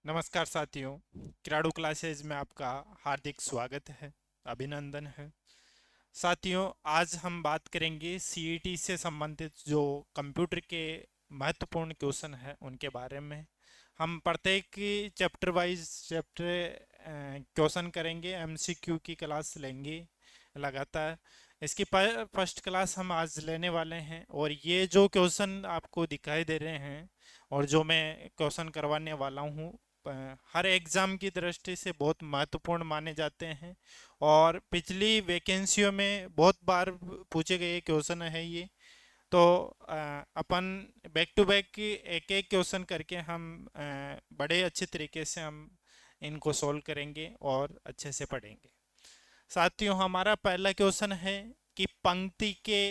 नमस्कार साथियों, क्राडू क्लासेज में आपका हार्दिक स्वागत है, अभिनंदन है। साथियों, आज हम बात करेंगे सीईटी से संबंधित जो कंप्यूटर के महत्वपूर्ण क्वेश्चन है उनके बारे में। हम प्रत्येक चैप्टर वाइज चैप्टर क्वेश्चन करेंगे, एमसीक्यू की क्लास लेंगे लगातार। इसकी फर्स्ट क्लास हम आज लेने वाले हैं और ये जो क्वेश्चन आपको दिखाई दे रहे हैं और जो मैं क्वेश्चन करवाने वाला हूँ हर एग्ज़ाम की दृष्टि से बहुत महत्वपूर्ण माने जाते हैं और पिछली वैकेंसियों में बहुत बार पूछे गए क्वेश्चन है ये। तो अपन बैक टू बैक एक एक क्वेश्चन करके हम बड़े अच्छे तरीके से हम इनको सोल्व करेंगे और अच्छे से पढ़ेंगे। साथियों, हमारा पहला क्वेश्चन है कि पंक्ति के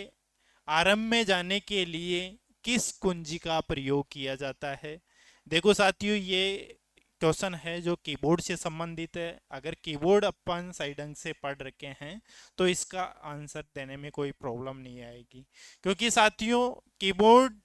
आरंभ में जाने के लिए किस कुंजी का प्रयोग किया जाता है। देखो साथियों, ये क्वेश्चन है जो कीबोर्ड से संबंधित है। अगर कीबोर्ड अपन सही ढंग से पढ़ रखे हैं तो इसका आंसर देने में कोई प्रॉब्लम नहीं आएगी, क्योंकि साथियों कीबोर्ड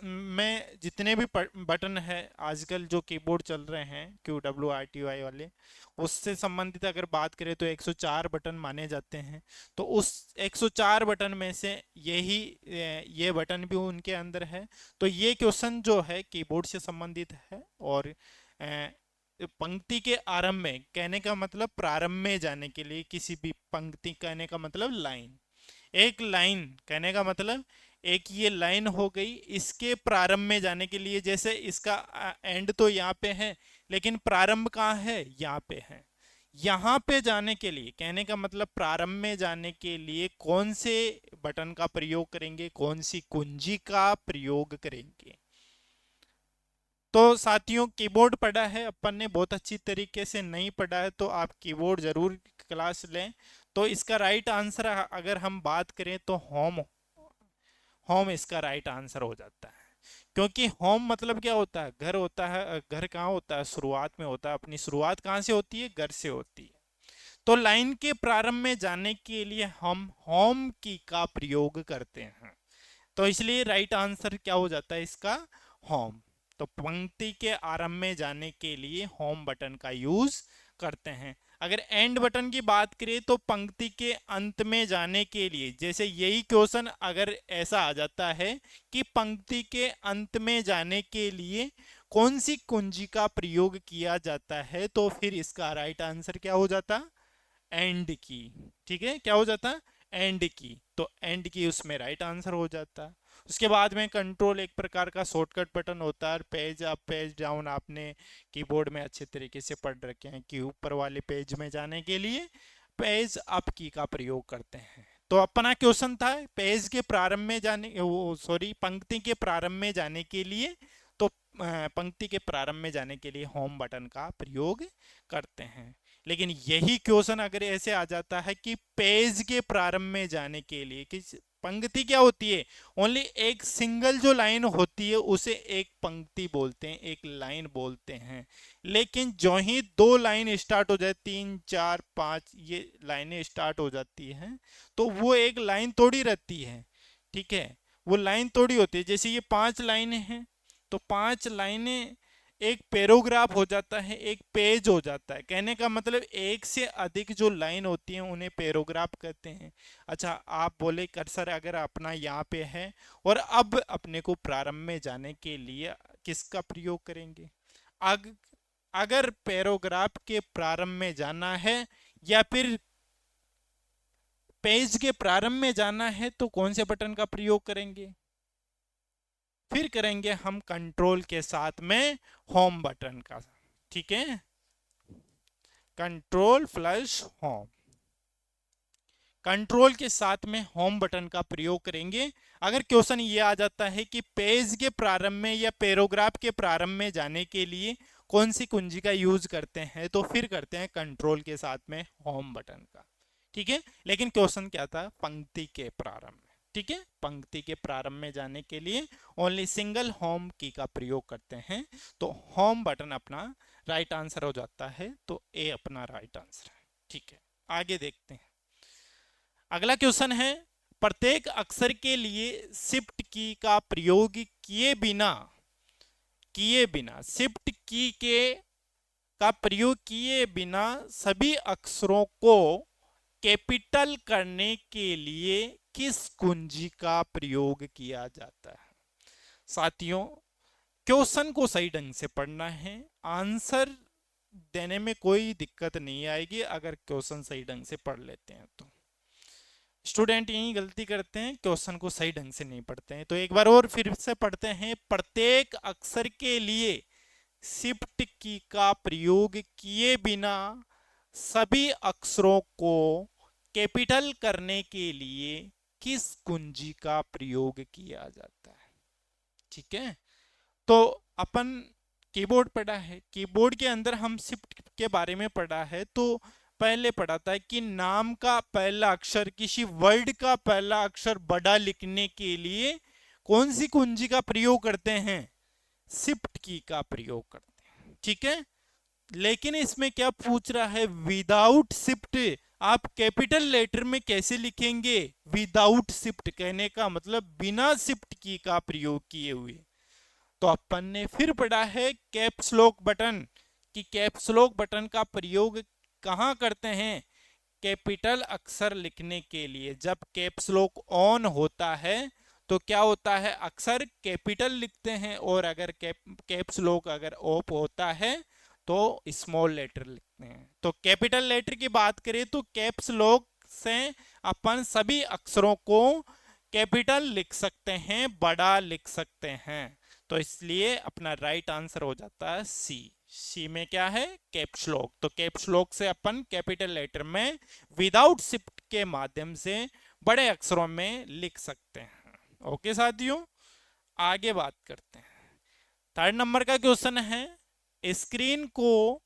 में जितने भी बटन है आजकल जो कीबोर्ड चल रहे हैं QWERTY वाले, उससे संबंधित अगर बात करें तो 104 बटन माने जाते हैं। तो उस 104 बटन में से ये बटन भी उनके अंदर है। तो ये क्वेश्चन जो है कीबोर्ड से संबंधित है और पंक्ति के आरंभ में कहने का मतलब प्रारंभ में जाने के लिए, किसी भी पंक्ति कहने का मतलब लाइन, एक लाइन कहने का मतलब एक ये लाइन हो गई, इसके प्रारंभ में जाने के लिए, जैसे इसका एंड तो यहाँ पे है लेकिन प्रारंभ कहाँ है, यहाँ पे है। यहाँ पे जाने के लिए कहने का मतलब प्रारंभ में जाने के लिए कौन से बटन का प्रयोग करेंगे, कौन सी कुंजी का प्रयोग करेंगे। तो साथियों, कीबोर्ड पढ़ा है अपन ने बहुत अच्छी तरीके से, नहीं पढ़ा है तो आप कीबोर्ड जरूर क्लास लें। तो इसका राइट आंसर अगर हम बात करें तो होम, होम इसका राइट आंसर हो जाता है। क्योंकि होम मतलब क्या होता है, घर होता है। घर कहाँ होता है, शुरुआत में होता है। अपनी शुरुआत कहाँ से होती है, घर से होती है। तो लाइन के प्रारंभ में जाने के लिए हम होम की का प्रयोग करते हैं। तो इसलिए राइट आंसर क्या हो जाता है इसका, होम। तो पंक्ति के आरंभ में जाने के लिए होम बटन का यूज करते हैं। अगर एंड बटन की बात करें तो पंक्ति के अंत में जाने के लिए, जैसे यही क्वेश्चन अगर ऐसा आ जाता है कि पंक्ति के अंत में जाने के लिए कौन सी कुंजी का प्रयोग किया जाता है, तो फिर इसका राइट आंसर क्या हो जाता, एंड की। ठीक है, क्या हो जाता, एंड की। तो एंड की उसमें राइट आंसर हो जाता। उसके बाद में कंट्रोल एक प्रकार का शॉर्टकट बटन होता है। पेज अप पेज डाउन आपने कीबोर्ड में अच्छे तरीके से पढ़ रखे हैं कि ऊपर वाले पेज में जाने के लिए पेज अप की का प्रयोग करते हैं। तो अपना क्वेश्चन था पेज के प्रारंभ में जाने, वो सॉरी, पंक्ति के प्रारंभ में जाने के लिए। तो पंक्ति के प्रारंभ में जाने के लिए होम बटन का प्रयोग करते हैं। लेकिन यही क्वेश्चन अगर ऐसे आ जाता है कि पेज के प्रारंभ में जाने के लिए, कि पंक्ति क्या होती है, ओनली एक सिंगल जो लाइन होती है उसे एक पंक्ति बोलते हैं, एक लाइन बोलते हैं। लेकिन जो ही दो लाइन स्टार्ट हो जाए, 3 4 5 ये लाइनें स्टार्ट हो जाती हैं, तो वो एक लाइन थोड़ी रहती है। ठीक है, वो लाइन थोड़ी होती है। जैसे ये 5 लाइनें हैं तो 5 लाइनें एक पैराग्राफ हो जाता है, एक पेज हो जाता है। कहने का मतलब एक से अधिक जो लाइन होती हैं उन्हें पैराग्राफ कहते हैं। अच्छा, आप बोले कर्सर अगर अपना यहाँ पे है और अब अपने को प्रारंभ में जाने के लिए किसका प्रयोग करेंगे। अग, अगर पैराग्राफ के प्रारंभ में जाना है या फिर पेज के प्रारंभ में जाना है तो कौन से बटन का प्रयोग करेंगे, फिर करेंगे हम कंट्रोल के साथ में होम बटन का। ठीक है, कंट्रोल प्लस होम, कंट्रोल के साथ में होम बटन का प्रयोग करेंगे। अगर क्वेश्चन ये आ जाता है कि पेज के प्रारंभ में या पैराग्राफ के प्रारंभ में जाने के लिए कौन सी कुंजी का यूज करते हैं, तो फिर करते हैं कंट्रोल के साथ में होम बटन का। ठीक है, लेकिन क्वेश्चन क्या था, पंक्ति के प्रारंभ में। ठीक है, पंक्ति के प्रारंभ में जाने के लिए ओनली सिंगल होम की का प्रयोग करते हैं। तो होम बटन अपना राइट आंसर हो जाता है। तो ए अपना राइट आंसर है। ठीक है, आगे देखते हैं। अगला क्वेश्चन है, प्रत्येक अक्षर के लिए शिफ्ट की का प्रयोग किए बिना किए बिना, शिफ्ट की के का प्रयोग किए बिना सभी अक्षरों को कैपिटल करने के लिए किस कुंजी का प्रयोग किया जाता है? साथियों, क्वेश्चन को सही ढंग से पढ़ना है, आंसर देने में कोई दिक्कत नहीं आएगी अगर क्वेश्चन सही ढंग से पढ़ लेते हैं तो। स्टूडेंट यही गलती करते हैं, क्वेश्चन को सही ढंग से नहीं पढ़ते हैं। तो एक बार और फिर से पढ़ते हैं। प्रत्येक अक्षर के लिए शिफ्ट की का प्रयोग किए बिना सभी अक्षरों को कैपिटल करने के लिए किस कुंजी का प्रयोग किया जाता है? ठीक है, तो अपन कीबोर्ड पढ़ा है, कीबोर्ड के अंदर हम शिफ्ट के बारे में पढ़ा है। तो पहले पढ़ा था कि नाम का पहला अक्षर, किसी वर्ड का पहला अक्षर बड़ा लिखने के लिए कौन सी कुंजी का प्रयोग करते हैं? शिफ्ट की का प्रयोग करते हैं। ठीक है, लेकिन इसमें क्या पूछ रहा है? विदाउट शिफ्ट आप कैपिटल लेटर में कैसे लिखेंगे? विदाउट शिफ्ट कहने का मतलब बिना शिफ्ट की का प्रयोग किए हुए। तो अपन ने फिर पढ़ा है कैप्स लॉक बटन, कि कैप्स लॉक बटन का प्रयोग कहां करते हैं? कैपिटल अक्षर लिखने के लिए। जब कैप्स लॉक ऑन होता है तो क्या होता है? अक्षर कैपिटल लिखते हैं, और अगर कैप्स लॉक अगर ऑफ होता है तो स्मॉल लेटर लिखते हैं। तो कैपिटल लेटर की बात करें तो कैप्स लॉक से अपन सभी अक्षरों को कैपिटल लिख सकते हैं, बड़ा लिख सकते हैं। तो इसलिए अपना राइट आंसर हो जाता है सी। सी में क्या है? Caps lock. तो कैप्स लॉक से अपन कैपिटल लेटर में विदाउट शिफ्ट के माध्यम से बड़े अक्षरों में लिख सकते हैं। ओके साथियों, आगे बात करते हैं। थर्ड नंबर का क्वेश्चन है, स्क्रीन को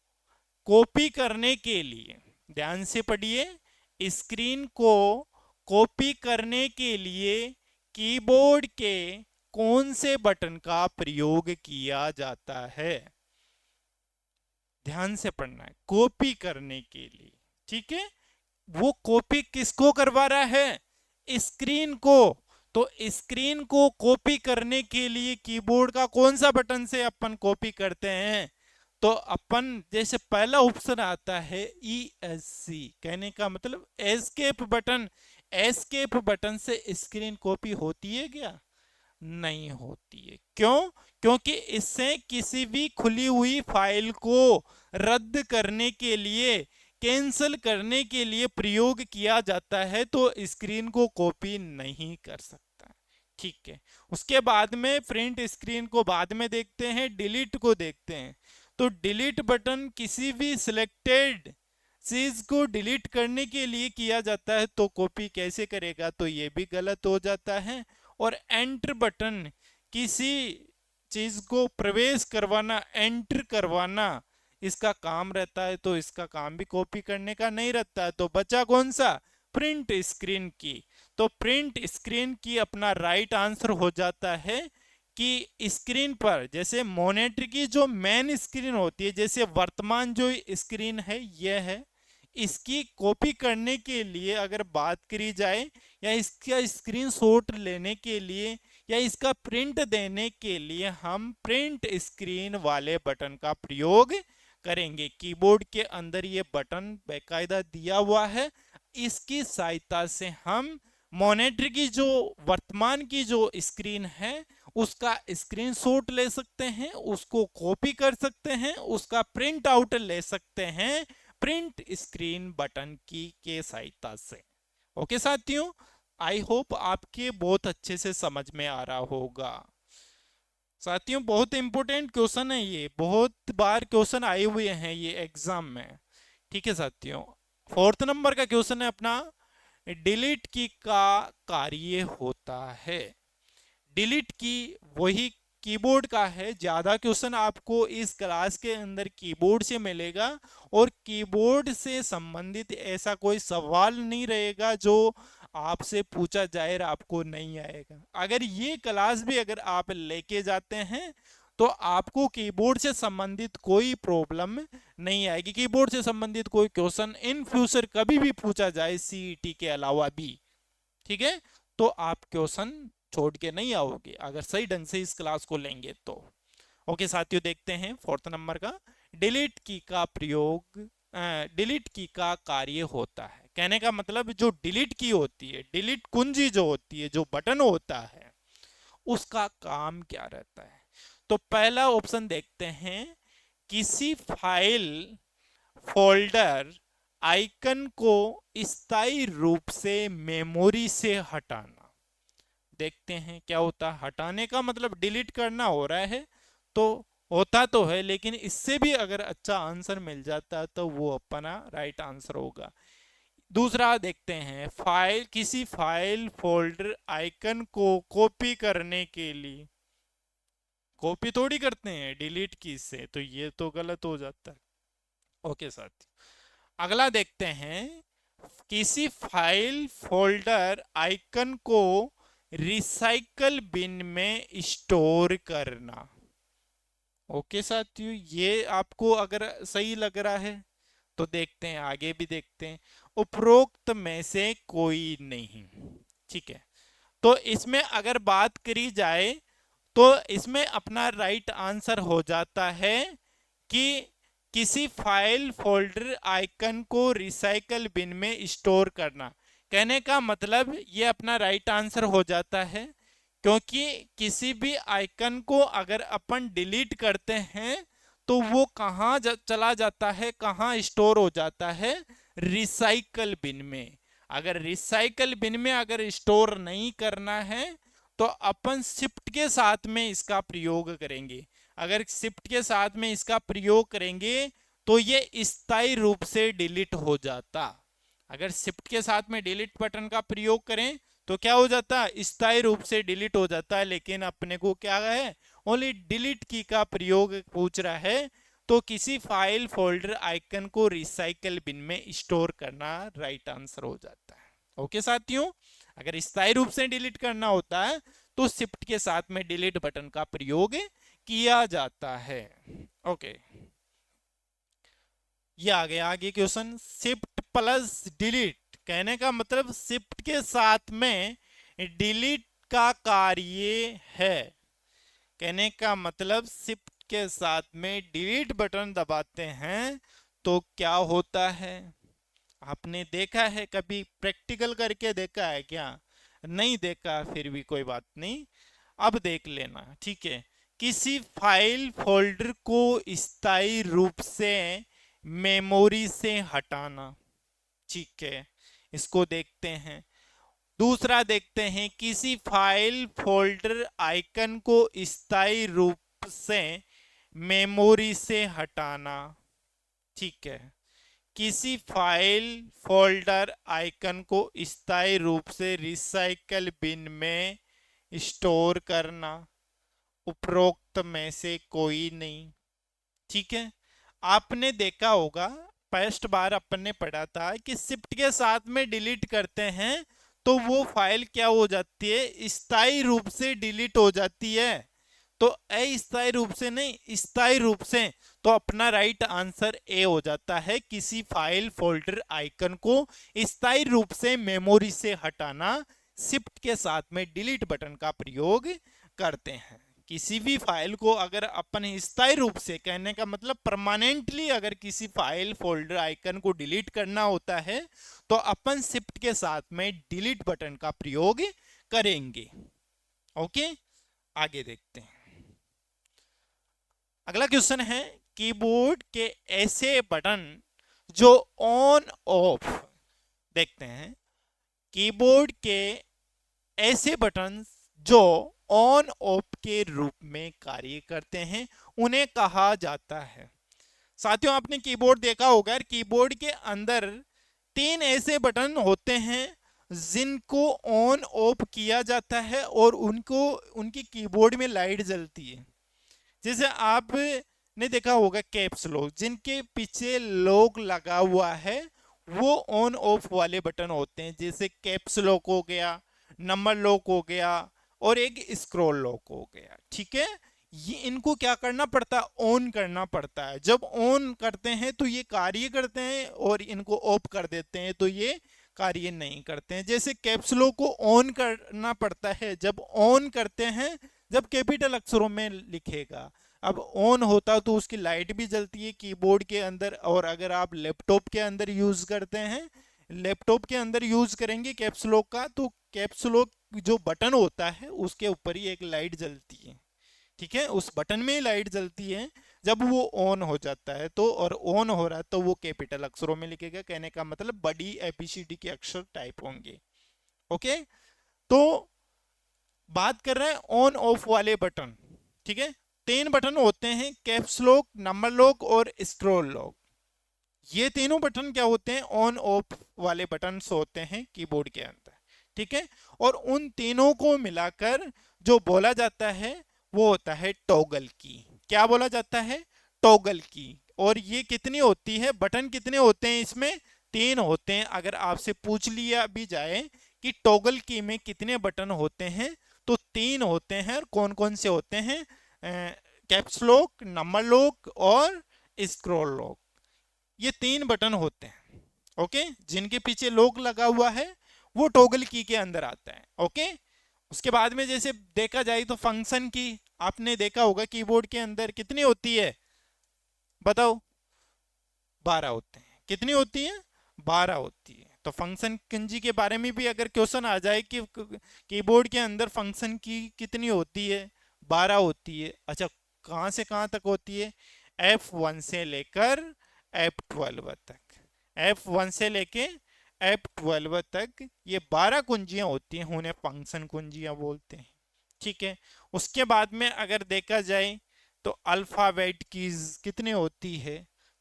कॉपी करने के लिए, ध्यान से पढ़िए, स्क्रीन को कॉपी करने के लिए कीबोर्ड के कौन से बटन का प्रयोग किया जाता है? ध्यान से पढ़ना है, कॉपी करने के लिए। ठीक है, वो कॉपी किसको करवा रहा है? स्क्रीन को। तो स्क्रीन को कॉपी करने के लिए कीबोर्ड का कौन सा बटन से अपन कॉपी करते हैं? तो अपन जैसे पहला ऑप्शन आता है ESC, कहने का मतलब एस्केप बटन। एस्केप बटन से स्क्रीन कॉपी होती है क्या? नहीं होती है। क्यों? क्योंकि इससे किसी भी खुली हुई फाइल को रद्द करने के लिए, कैंसिल करने के लिए प्रयोग किया जाता है, तो स्क्रीन को कॉपी नहीं कर सकता। ठीक है, उसके बाद में प्रिंट स्क्रीन को बाद में देखते हैं, डिलीट को देखते हैं। तो डिलीट बटन किसी भी सिलेक्टेड चीज को डिलीट करने के लिए किया जाता है, तो कॉपी कैसे करेगा? तो ये भी गलत हो जाता है। और एंटर बटन किसी चीज को प्रवेश करवाना, एंटर करवाना इसका काम रहता है, तो इसका काम भी कॉपी करने का नहीं रहता है। तो बचा कौन सा? प्रिंट स्क्रीन की। तो प्रिंट स्क्रीन की अपना राइट आंसर हो जाता है कि स्क्रीन पर, जैसे मॉनिटर की जो मेन स्क्रीन होती है, जैसे वर्तमान जो स्क्रीन है यह है, इसकी कॉपी करने के लिए अगर बात करी जाए, या इसका स्क्रीनशॉट लेने के लिए, या इसका प्रिंट देने के लिए हम प्रिंट स्क्रीन वाले बटन का प्रयोग करेंगे। कीबोर्ड के अंदर ये बटन बेकायदा दिया हुआ है, इसकी सहायता से हम मॉनिटर की जो वर्तमान की जो स्क्रीन है उसका स्क्रीनशॉट ले सकते हैं, उसको कॉपी कर सकते हैं, उसका प्रिंट आउट ले सकते हैं प्रिंट स्क्रीन बटन की के सहायता से। ओके साथियों, आई होप आपके बहुत अच्छे से समझ में आ रहा होगा। साथियों, बहुत इंपॉर्टेंट क्वेश्चन है ये, बहुत बार क्वेश्चन आए हुए हैं ये एग्जाम में। ठीक है साथियों, फोर्थ नंबर का क्वेश्चन है अपना, डिलीट की का कार्य होता है। डिलीट की वही कीबोर्ड का है। ज्यादा क्वेश्चन आपको इस क्लास के अंदर कीबोर्ड से मिलेगा, और कीबोर्ड से संबंधित ऐसा कोई सवाल नहीं रहेगा जो आपसे पूछा जाए आपको नहीं आएगा। अगर ये क्लास भी अगर आप लेके जाते हैं तो आपको कीबोर्ड से संबंधित कोई प्रॉब्लम नहीं आएगी। कीबोर्ड से संबंधित कोई क्वेश्चन इन फ्यूचर कभी भी पूछा जाए CET के अलावा भी, ठीक है, तो आप क्वेश्चन छोड़ के नहीं आओगे अगर सही ढंग से इस क्लास को लेंगे तो। ओके साथियों, देखते हैं फोर्थ नंबर का। डिलीट की का प्रयोग, डिलीट की का कार्य होता है। कहने का मतलब जो डिलीट की होती है, डिलीट कुंजी जो होती है, जो बटन होता है, उसका काम क्या रहता है। तो पहला ऑप्शन देखते हैं, किसी फाइल फोल्डर आइकन को स्थायी रूप से मेमोरी से हटाना। देखते हैं क्या होता है। हटाने का मतलब डिलीट करना हो रहा है तो होता तो है, लेकिन इससे भी अगर अच्छा आंसर मिल जाता तो वो अपना राइट आंसर होगा। दूसरा देखते हैं, फाइल किसी फाइल फोल्डर आइकन को कॉपी करने के लिए, कॉपी थोड़ी करते हैं डिलीट की से, तो ये तो गलत हो जाता है। ओके साथ, अगला देखते हैं, किसी फाइल फोल्डर आइकन को रिसाइकल बिन में स्टोर करना। ओके साथियों, ये आपको अगर सही लग रहा है तो देखते हैं, आगे भी देखते हैं। उपरोक्त में से कोई नहीं। ठीक है, तो इसमें अगर बात करी जाए तो इसमें अपना राइट आंसर हो जाता है कि किसी फाइल फोल्डर आइकन को रिसाइकल बिन में स्टोर करना। कहने का मतलब ये अपना राइट आंसर हो जाता है, क्योंकि किसी भी आइकन को अगर अपन डिलीट करते हैं तो वो कहाँ चला जाता है, कहाँ स्टोर हो जाता है, रिसाइकल बिन में। अगर रिसाइकल बिन में अगर स्टोर नहीं करना है तो अपन शिफ्ट के साथ में इसका प्रयोग करेंगे। अगर शिफ्ट के साथ में इसका प्रयोग करेंगे तो ये स्थायी रूप से डिलीट हो जाता। अगर शिफ्ट के साथ में डिलीट बटन का प्रयोग करें तो क्या हो जाता है, स्थायी रूप से डिलीट हो जाता है। लेकिन अपने को क्या है, ओनली डिलीट की का प्रयोग पूछ रहा है, तो किसी फाइल फोल्डर आइकन को रिसाइकल बिन में स्टोर करना राइट आंसर हो जाता है। ओके साथियों, अगर स्थायी रूप से डिलीट करना होता है तो शिफ्ट के साथ में डिलीट बटन का प्रयोग किया जाता है। ओके, ये आ गया आगे क्वेश्चन, शिफ्ट प्लस डिलीट। कहने का मतलब शिफ्ट के साथ में डिलीट का कार्य है। कहने का मतलब शिफ्ट के साथ में डिलीट बटन दबाते हैं तो क्या होता है। आपने देखा है कभी, प्रैक्टिकल करके देखा है क्या? नहीं देखा, फिर भी कोई बात नहीं, अब देख लेना। ठीक है, किसी फाइल फोल्डर को स्थायी रूप से मेमोरी से हटाना। ठीक है, इसको देखते हैं। दूसरा देखते हैं, किसी फाइल फोल्डर आइकन को स्थायी रूप से मेमोरी से हटाना। ठीक है, किसी फाइल फोल्डर आइकन को स्थायी रूप से रिसाइकल बिन में स्टोर करना। उपरोक्त में से कोई नहीं। ठीक है, आपने देखा होगा, फर्स्ट बार अपन ने पढ़ा था कि शिफ्ट के साथ में डिलीट करते हैं तो वो फाइल क्या हो जाती है, स्थायी रूप से डिलीट हो जाती है। तो अस्थायी रूप से नहीं, स्थायी रूप से। तो अपना राइट आंसर ए हो जाता है, किसी फाइल फोल्डर आइकन को स्थायी रूप से मेमोरी से हटाना शिफ्ट के साथ में डिलीट बटन का प्रयोग करते हैं। किसी भी फाइल को अगर अपन स्थायी रूप से, कहने का मतलब परमानेंटली, अगर किसी फाइल फोल्डर आइकन को डिलीट करना होता है तो अपन शिफ्ट के साथ में डिलीट बटन का प्रयोग करेंगे। ओके, आगे देखते हैं। अगला क्वेश्चन है, कीबोर्ड के ऐसे बटन जो ऑन ऑफ, देखते हैं, कीबोर्ड के ऐसे बटन जो ऑन ऑफ के रूप में कार्य करते हैं उन्हें कहा जाता है। साथियों, आपने कीबोर्ड देखा होगा, कीबोर्ड के अंदर 3 ऐसे बटन होते हैं जिनको ऑन ऑफ किया जाता है और उनको, उनकी कीबोर्ड में लाइट जलती है। जैसे आपने देखा होगा कैप्स लॉक, जिनके पीछे लॉक लगा हुआ है वो ऑन ऑफ वाले बटन होते हैं। जैसे कैप्स लॉक हो गया, नंबर लॉक हो गया और एक स्क्रॉल लॉक हो गया। ठीक है, ये इनको क्या करना पड़ता है, ऑन करना पड़ता है। जब ऑन करते हैं तो ये कार्य करते हैं और इनको ऑफ कर देते हैं तो ये कार्य नहीं करते हैं। जैसे कैप्स लॉक को ऑन करना पड़ता है, जब ऑन करते हैं जब कैपिटल अक्षरों में लिखेगा, अब ऑन होता तो उसकी लाइट भी जलती है कीबोर्ड के अंदर। और अगर आप लैपटॉप के अंदर यूज करते हैं, लैपटॉप के अंदर यूज करेंगे कैप्स लॉक का, तो कैप्स लॉक जो बटन होता है उसके ऊपर ही एक लाइट जलती है, ठीक है, उस बटन में ही लाइट जलती है जब वो ऑन हो जाता है। तो और ऑन हो रहा है तो वो कैपिटल अक्षरों में लिखेगा, कहने का मतलब बड़ी एबीसीडी के अक्षर टाइप होंगे। ओके, तो बात कर रहे हैं ऑन ऑफ वाले बटन, ठीक है। तीन बटन होते हैं, कैप्स लॉक, नंबर लॉक और स्क्रॉल लॉक। ये तीनों बटन क्या होते हैं, ऑन ऑफ वाले बटन होते हैं कीबोर्ड के अंदर, ठीक है। और उन तीनों को मिलाकर जो बोला जाता है वो होता है टॉगल की। क्या बोला जाता है, टॉगल की। और ये कितनी होती है, बटन कितने होते हैं इसमें, तीन होते हैं। अगर आपसे पूछ लिया भी जाए कि टॉगल की में कितने बटन होते हैं, तो तीन होते हैं। और कौन कौन से होते हैं, कैप्स लॉक, नंबर लॉक और स्क्रॉल लॉक, ये तीन बटन होते हैं। ओके, जिनके पीछे लॉक लगा हुआ है वो टॉगल की के अंदर आता है। ओके, उसके बाद में जैसे देखा जाए तो फंक्शन की आपने देखा होगा कीबोर्ड के अंदर कितनी होती है, बताओ, 12 होते हैं। कितनी होती है, 12 होती है। तो फंक्शन कंजी के बारे में भी अगर क्वेश्चन आ जाए कि कीबोर्ड के अंदर फंक्शन की कितनी होती है, 12 होती है। अच्छा, कहाँ से कहाँ तक होती है, F1 से लेकर F12 तक, F1 से लेके F12 तक ये 12 कुंजियां होती हैं, उन्हें फंक्शन कुंजियां बोलते हैं, ठीक है। उसके बाद में अगर देखा जाए तो अल्फाबेट कीज कितनी होती है,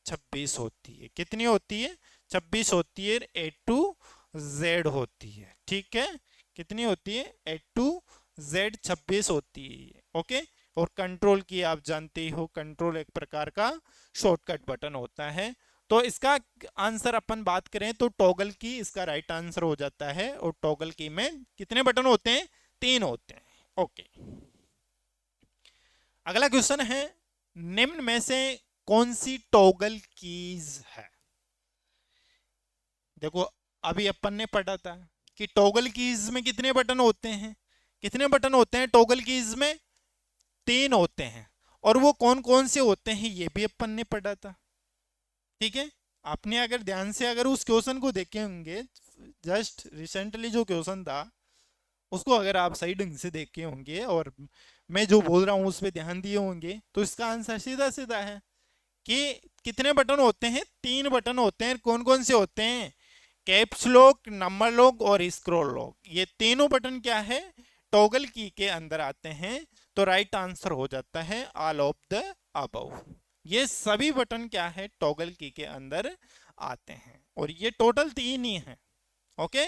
26 होती है। कितनी होती है, 26 होती है। A to Z होती है, ठीक है। कितनी होती है, A to Z 26 होती है। ओके, और कंट्रोल की आप जानते ही हो, कंट्रोल एक प्रकार का शॉर्टकट बटन होता है। तो इसका आंसर अपन बात करें तो टॉगल की इसका राइट आंसर हो जाता है। और टॉगल की में कितने बटन होते हैं, तीन होते हैं। ओके, अगला क्वेश्चन है, निम्न में से कौन सी टॉगल कीज है। देखो, अभी अपन ने पढ़ा था कि टॉगल कीज में कितने बटन होते हैं, कितने बटन होते हैं टॉगल कीज में, तीन होते हैं। और वो कौन कौन से होते हैं ये भी अपन ने पढ़ा था, ठीक है। आपने अगर ध्यान से अगर उस क्वेश्चन को देखे होंगे, जस्ट रिसेंटली जो क्वेश्चन था उसको अगर आप सही ढंग से देखे होंगे और मैं जो बोल रहा हूँ उस पर ध्यान दिए होंगे, तो इसका आंसर सीधा सीधा है कि कितने बटन होते हैं, तीन बटन होते हैं। कौन कौन से होते हैं, कैप्स लॉक, नंबर लॉक और स्क्रॉल लॉक। ये तीनों बटन क्या है, टॉगल की के अंदर आते हैं। तो राइट आंसर हो जाता है ऑल ऑफ द अबव। ये सभी बटन क्या है, टॉगल की के अंदर आते हैं। और ये टोटल तीन ही है। ओके,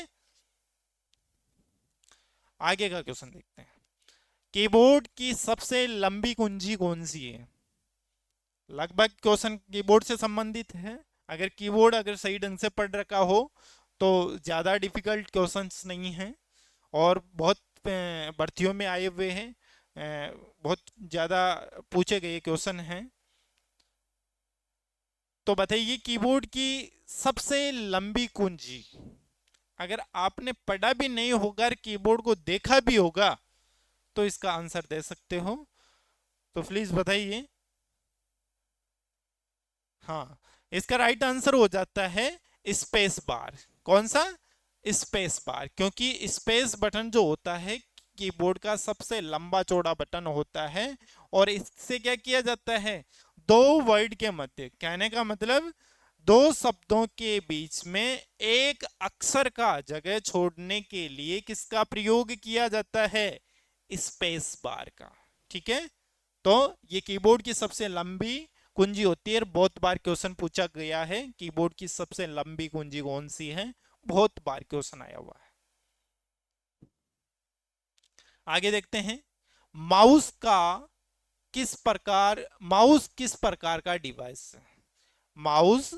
आगे का क्वेश्चन देखते हैं, कीबोर्ड की सबसे लंबी कुंजी कौन सी है। लगभग क्वेश्चन कीबोर्ड से संबंधित है। अगर कीबोर्ड अगर सही ढंग से पढ़ रखा हो तो ज़्यादा डिफिकल्ट क्वेश्चंस नहीं हैं। और बहुत भर्तियों में आए हुए हैं, बहुत ज़्यादा पूछे गए क्वेश्चन हैं। तो बताइए, कीबोर्ड की सबसे लंबी कुंजी, अगर आपने पढ़ा भी नहीं होगा और कीबोर्ड को देखा भी होगा तो इसका आंसर दे सकते हो, तो प्लीज बताइए। हाँ, इसका राइट आंसर हो जाता है स्पेस बार। कौन सा, स्पेस बार, क्योंकि स्पेस बटन जो होता है कीबोर्ड का सबसे लंबा चौड़ा बटन होता है। और इससे क्या किया जाता है, दो वर्ड के मध्य, कहने का मतलब दो शब्दों के बीच में एक अक्षर का जगह छोड़ने के लिए किसका प्रयोग किया जाता है, स्पेस बार का, ठीक है। तो ये कीबोर्ड की सबसे लंबी कुंजी होती है। बहुत बार क्वेश्चन पूछा गया है कीबोर्ड की सबसे लंबी कुंजी कौन सी है, बहुत बार क्वेश्चन आया हुआ है। आगे देखते हैं, माउस का माउस किस प्रकार का डिवाइस है, माउस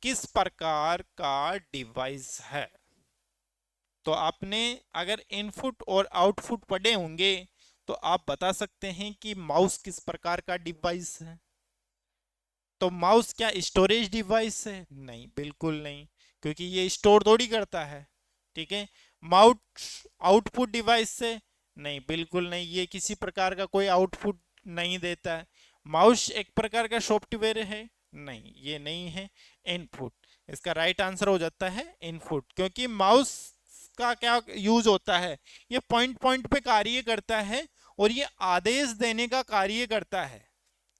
किस प्रकार का डिवाइस है। तो आपने अगर इनपुट और आउटपुट पढ़े होंगे तो आप बता सकते हैं कि माउस किस प्रकार का डिवाइस है। तो माउस क्या स्टोरेज डिवाइस है, नहीं, बिल्कुल नहीं, क्योंकि ये स्टोर थोड़ी करता है, ठीक है। माउस आउटपुट डिवाइस है, नहीं, बिल्कुल नहीं, ये किसी प्रकार का कोई आउटपुट नहीं देता है। माउस एक प्रकार का सॉफ्टवेयर है? नहीं, ये नहीं है। इनपुट, इसका राइट आंसर हो जाता है इनपुट, क्योंकि माउस का क्या यूज होता है, ये पॉइंट पॉइंट पे कार्य करता है और ये आदेश देने का कार्य करता है।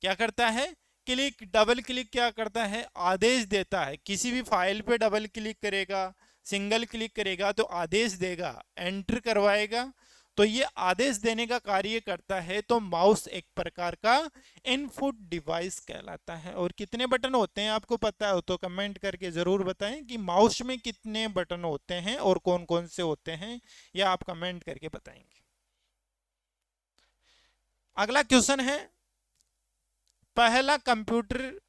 क्या करता है? क्लिक, डबल क्लिक क्या करता है? आदेश देता है। किसी भी फाइल पे डबल क्लिक करेगा, सिंगल क्लिक करेगा तो आदेश देगा, एंटर करवाएगा, तो ये आदेश देने का कार्य करता है। तो माउस एक प्रकार का इनपुट डिवाइस कहलाता है। और कितने बटन होते हैं आपको पता हो तो कमेंट करके जरूर बताएं कि माउस में कितने बटन होते हैं और कौन कौन से होते हैं, या आप कमेंट करके बताएंगे। अगला क्वेश्चन है, पहला कंप्यूटर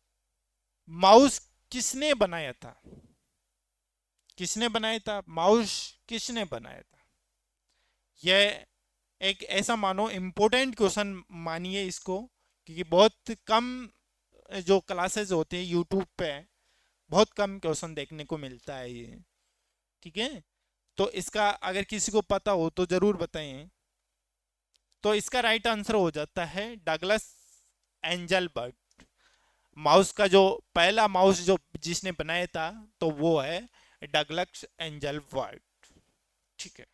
माउस किसने बनाया था? किसने बनाया था माउस? किसने बनाया था? यह एक ऐसा मानो इम्पोर्टेंट क्वेश्चन मानिए इसको, क्योंकि बहुत कम जो क्लासेस होते हैं यूट्यूब पे, बहुत कम क्वेश्चन देखने को मिलता है ये। ठीक है, तो इसका अगर किसी को पता हो तो जरूर बताएं। तो इसका राइट आंसर हो जाता है डगलस एंजलबर्ट। माउस का जो पहला माउस जो जिसने बनाया था तो वो है डगलस एंजलबर्ट। ठीक है,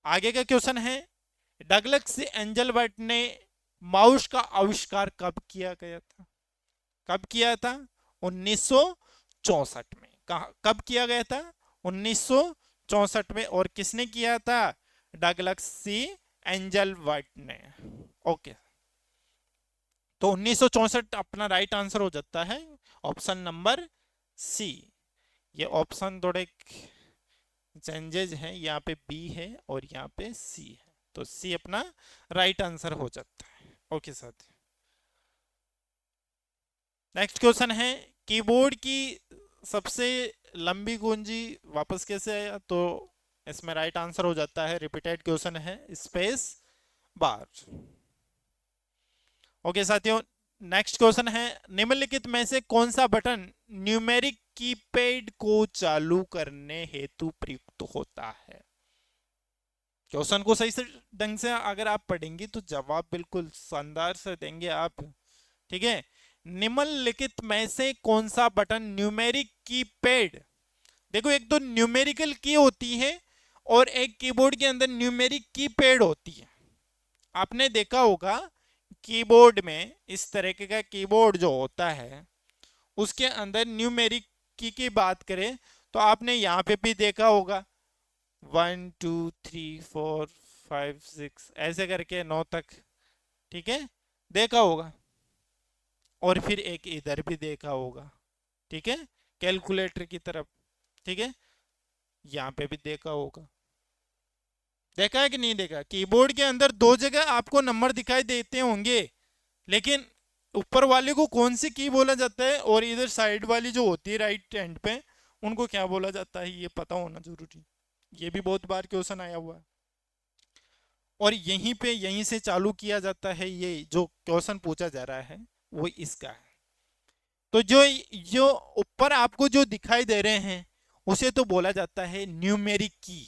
आगे का क्वेश्चन है, डगलस एंजलबर्ट ने माउस का आविष्कार कब किया गया था? कब किया था? 1964 में। कहा कब किया गया था? 1964 में। और किसने किया था? डगलस सी एंजलबर्ट ने। ओके, तो 1964 अपना राइट आंसर हो जाता है ऑप्शन नंबर सी। ये ऑप्शन थोड़े चेंजेज हैं, यहाँ पे बी है और यहाँ पे सी है, तो सी अपना राइट आंसर हो जाता है। ओके साथ, नेक्स्ट क्वेश्चन है, कीबोर्ड की सबसे लंबी कुंजी वापस कैसे आया? तो इसमें राइट आंसर हो जाता है, रिपीटेड क्वेश्चन है, स्पेस बार। ओके साथियों, नेक्स्ट क्वेश्चन है, निम्नलिखित में से कौन सा बटन न्यूमेरिक कीपैड को चालू करने हेतु प्रयुक्त होता है? क्वेश्चन को सही से ढंग से अगर आप पढ़ेंगे तो जवाब बिल्कुल शानदार से देंगे आप। ठीक है, निम्नलिखित में से कौन सा बटन न्यूमेरिक कीपैड, देखो एक तो न्यूमेरिकल की होती है और एक कीबोर्ड के अंदर न्यूमेरिक कीपैड होती है। आपने देखा होगा कीबोर्ड में इस तरीके का कीबोर्ड जो होता है उसके अंदर न्यूमेरिक की बात करें तो आपने यहाँ पे भी देखा होगा 1 2 3 4 5 6 ऐसे करके 9 तक। ठीक है, देखा होगा। और फिर एक इधर भी देखा होगा। ठीक है, कैलकुलेटर की तरफ। ठीक है, यहाँ पे भी देखा होगा। देखा है कि नहीं देखा? कीबोर्ड के अंदर दो जगह आपको नंबर दिखाई देते होंगे, लेकिन ऊपर वाले को कौन सी की बोला जाता है और इधर साइड वाली जो होती है राइट हैंड पे उनको क्या बोला जाता है, ये पता होना जरूरी। ये भी बहुत बार क्वेश्चन आया हुआ है। और यहीं पे यहीं से चालू किया जाता है, ये जो क्वेश्चन पूछा जा रहा है वो इसका है। तो जो जो ऊपर आपको जो दिखाई दे रहे हैं उसे तो बोला जाता है न्यूमेरिक की।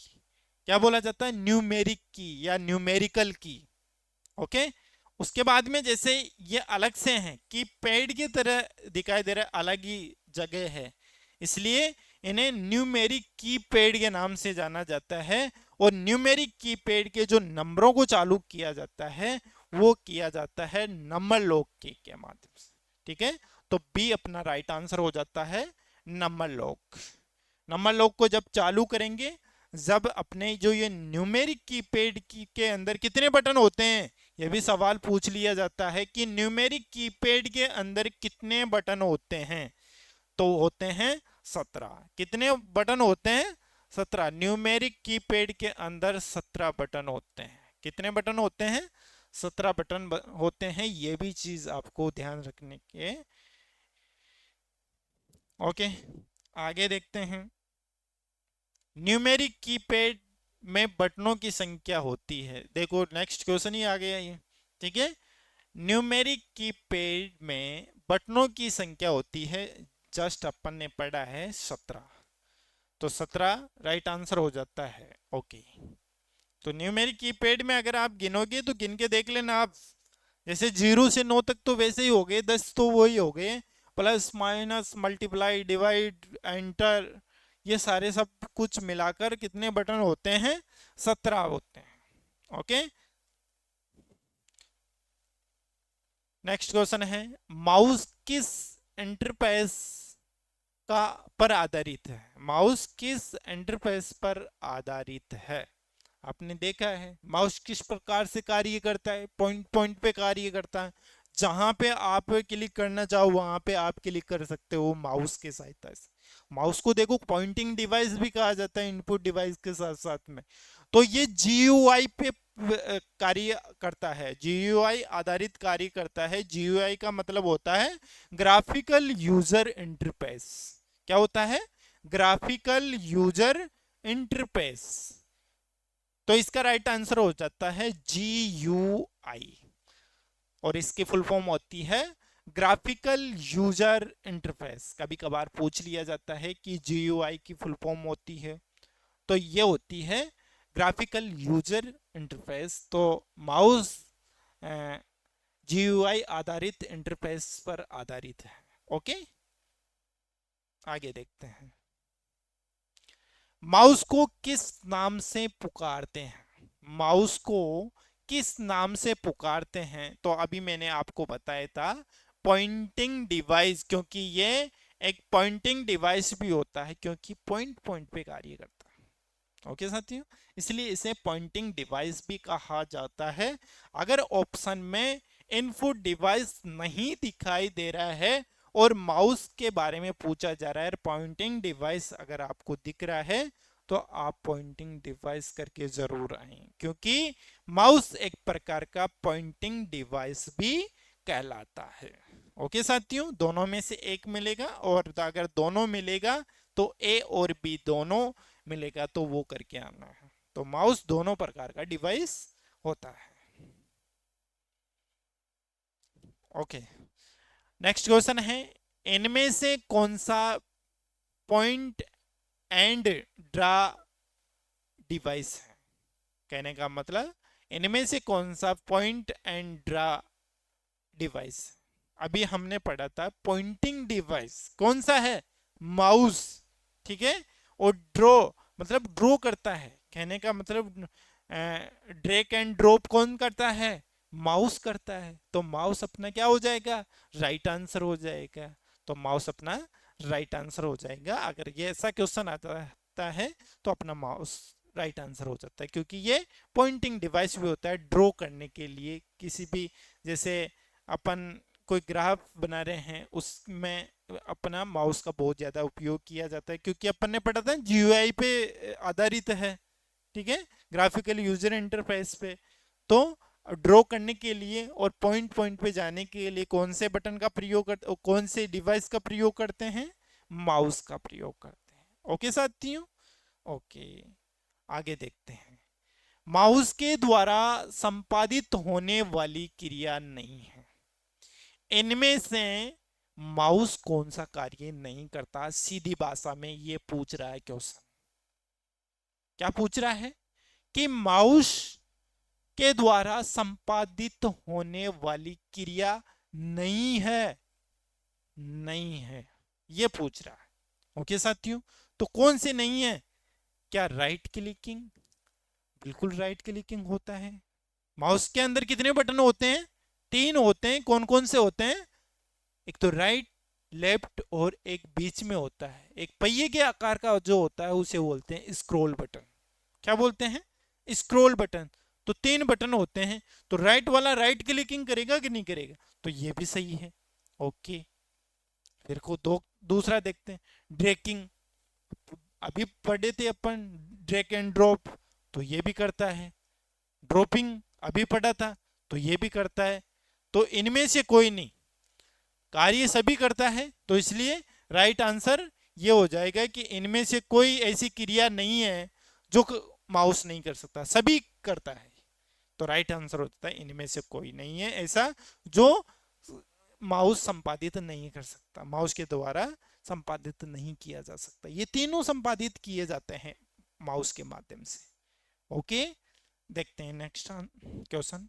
क्या बोला जाता है? न्यूमेरिक की या न्यूमेरिकल की। ओके, उसके बाद में जैसे ये अलग से हैं कि पैड की तरह दिखाई दे रहा है, अलग ही जगह है, इसलिए इन्हें न्यूमेरिक कीपैड के नाम से जाना जाता है। और न्यूमेरिक कीपैड के जो नंबरों को चालू किया जाता है वो किया जाता है नंबर लॉक की के माध्यम से। ठीक है, तो बी अपना राइट आंसर हो जाता है, नंबर लॉक। नंबर लॉक को जब चालू करेंगे, जब अपने जो ये न्यूमेरिक कीपैड की के अंदर कितने बटन होते हैं, यह भी सवाल पूछ लिया जाता है कि न्यूमेरिक कीपैड के अंदर कितने बटन होते हैं? तो होते हैं 17। कितने बटन होते हैं? 17। न्यूमेरिक कीपैड के अंदर 17 बटन होते हैं। कितने बटन होते हैं? 17 बटन होते हैं। ये भी चीज आपको ध्यान रखने के। ओके, आगे देखते हैं। न्यूमेरिक कीपैड में बटनों की संख्या होती है, देखो नेक्स्ट क्वेश्चन ही आ गया ये। ठीक है, न्यूमेरिक कीपैड में बटनों की संख्या होती है, जस्ट अपन ने पढ़ा है 17, तो 17 राइट आंसर हो जाता है। ओके, तो न्यूमेरिक कीपैड में अगर आप गिनोगे तो गिन के देख लेना आप, जैसे 0 से 9 तक तो वैसे ही हो गए, 10 तो वही हो गए, plus minus multiply divide enter, ये सारे सब कुछ मिलाकर कितने बटन होते हैं? 17 होते हैं। ओके, नेक्स्ट क्वेश्चन है, माउस किस इंटरफेस का पर आधारित है? माउस किस इंटरफेस पर आधारित है? आपने देखा है माउस किस प्रकार से कार्य करता है? पॉइंट पॉइंट पे कार्य करता है, जहां पे आप क्लिक करना चाहो वहां पे आप क्लिक कर सकते हो माउस के सहायता से। माउस को देखो पॉइंटिंग डिवाइस भी कहा जाता है इनपुट डिवाइस के साथ साथ में। तो ये जीयूआई पे कार्य करता है, जीयूआई आधारित कार्य करता है। जीयूआई का मतलब होता है ग्राफिकल यूजर इंटरफेस। क्या होता है? Graphical user interface. तो इसका राइट आंसर हो जाता है GUI, और इसकी फुल फॉर्म होती है ग्राफिकल यूजर इंटरफेस। कभी कभार पूछ लिया जाता है कि GUI की फुल फॉर्म होती है, तो ये होती है ग्राफिकल यूजर इंटरफेस। तो माउस GUI आधारित इंटरफेस पर आधारित है। ओके, आगे देखते हैं, माउस को किस नाम से पुकारते हैं? माउस को किस नाम से पुकारते हैं? तो अभी मैंने आपको बताया था पॉइंटिंग डिवाइस, क्योंकि ये एक पॉइंटिंग डिवाइस भी होता है, क्योंकि पॉइंट पॉइंट पे कार्य करता है। ओके साथियों, इसलिए इसे पॉइंटिंग डिवाइस भी कहा जाता है। अगर ऑप्शन में इनपुट डिवाइस नहीं दिखाई दे रहा है और माउस के बारे में पूछा जा रहा है, पॉइंटिंग डिवाइस अगर आपको दिख रहा है तो आप पॉइंटिंग डिवाइस करके जरूर आए, क्योंकि माउस एक प्रकार का पॉइंटिंग डिवाइस भी कहलाता है। ओके साथियों, दोनों में से एक मिलेगा, और अगर दोनों मिलेगा तो ए और बी दोनों मिलेगा तो वो करके आना है। तो माउस दोनों प्रकार का डिवाइस होता है। ओके, नेक्स्ट क्वेश्चन है, इनमें से कौन सा पॉइंट एंड ड्रा डिवाइस है? कहने का मतलब इनमें से कौन सा पॉइंट एंड ड्रा डिवाइस? अभी हमने पढ़ा था पॉइंटिंग डिवाइस कौन सा है? माउस, ठीक है। और ड्रॉ मतलब ड्रॉ करता है, कहने का मतलब ड्रैग एंड ड्रॉप कौन करता है? माउस करता है। तो माउस अपना क्या हो जाएगा? राइट आंसर हो जाएगा। तो माउस अपना राइट आंसर हो जाएगा। अगर ये ऐसा क्वेश्चन आता है तो अपना माउस राइट आंसर हो जाता है, क्योंकि ये पॉइंटिंग डिवाइस भी होता है ड्रॉ करने के लिए। किसी भी, जैसे अपन कोई ग्राफ बना रहे हैं उसमें अपना माउस का बहुत ज़्यादा उपयोग किया जाता है, क्योंकि अपन ने पढ़ा था GUI पे आधारित है, ठीक है, ग्राफिकल यूजर इंटरफेस पे। तो ड्रॉ करने के लिए और पॉइंट पॉइंट पे जाने के लिए कौन से बटन का प्रयोग करते, कौन से डिवाइस का प्रयोग करते हैं? माउस का प्रयोग करते हैं। ओके साथियों, ओके, आगे देखते हैं, माउस के द्वारा संपादित होने वाली क्रिया नहीं है। इनमें से माउस कौन सा कार्य नहीं करता? सीधी भाषा में ये पूछ रहा है क्वेश्चन। क्या पूछ रहा है? कि माउस के द्वारा संपादित होने वाली क्रिया नहीं है, नहीं है, ये पूछ रहा है। ओके साथियों, तो कौन से नहीं है? क्या राइट क्लिकिंग? बिल्कुल राइट क्लिकिंग होता है। माउस के अंदर कितने बटन होते हैं? 3 होते हैं। कौन कौन से होते हैं? एक तो राइट, लेफ्ट और एक बीच में होता है, एक पहिए के आकार का जो होता है उसे बोलते हैं स्क्रॉल बटन। क्या बोलते हैं? Scroll button. तो 3 बटन होते हैं, तो राइट वाला राइट क्लिकिंग करेगा कि नहीं करेगा? तो ये भी सही है। ओके, फिर को दूसरा देखते हैं, ड्रैगिंग। अभी पढ़े थे अपन ड्रैग एंड ड्रॉप, तो ये भी करता है। ड्रॉपिंग अभी पढ़ा था, तो ये भी करता है। तो इनमें से कोई नहीं, कार्य सभी करता है, तो इसलिए राइट आंसर ये हो जाएगा कि इनमें से कोई ऐसी क्रिया नहीं है जो माउस नहीं कर सकता, सभी करता है। तो राइट आंसर होता है इनमें से कोई नहीं है ऐसा जो माउस संपादित नहीं कर सकता, माउस के द्वारा संपादित नहीं किया जा सकता। ये तीनों संपादित किए जाते हैं माउस के माध्यम से। ओके, देखते हैं नेक्स्ट क्वेश्चन।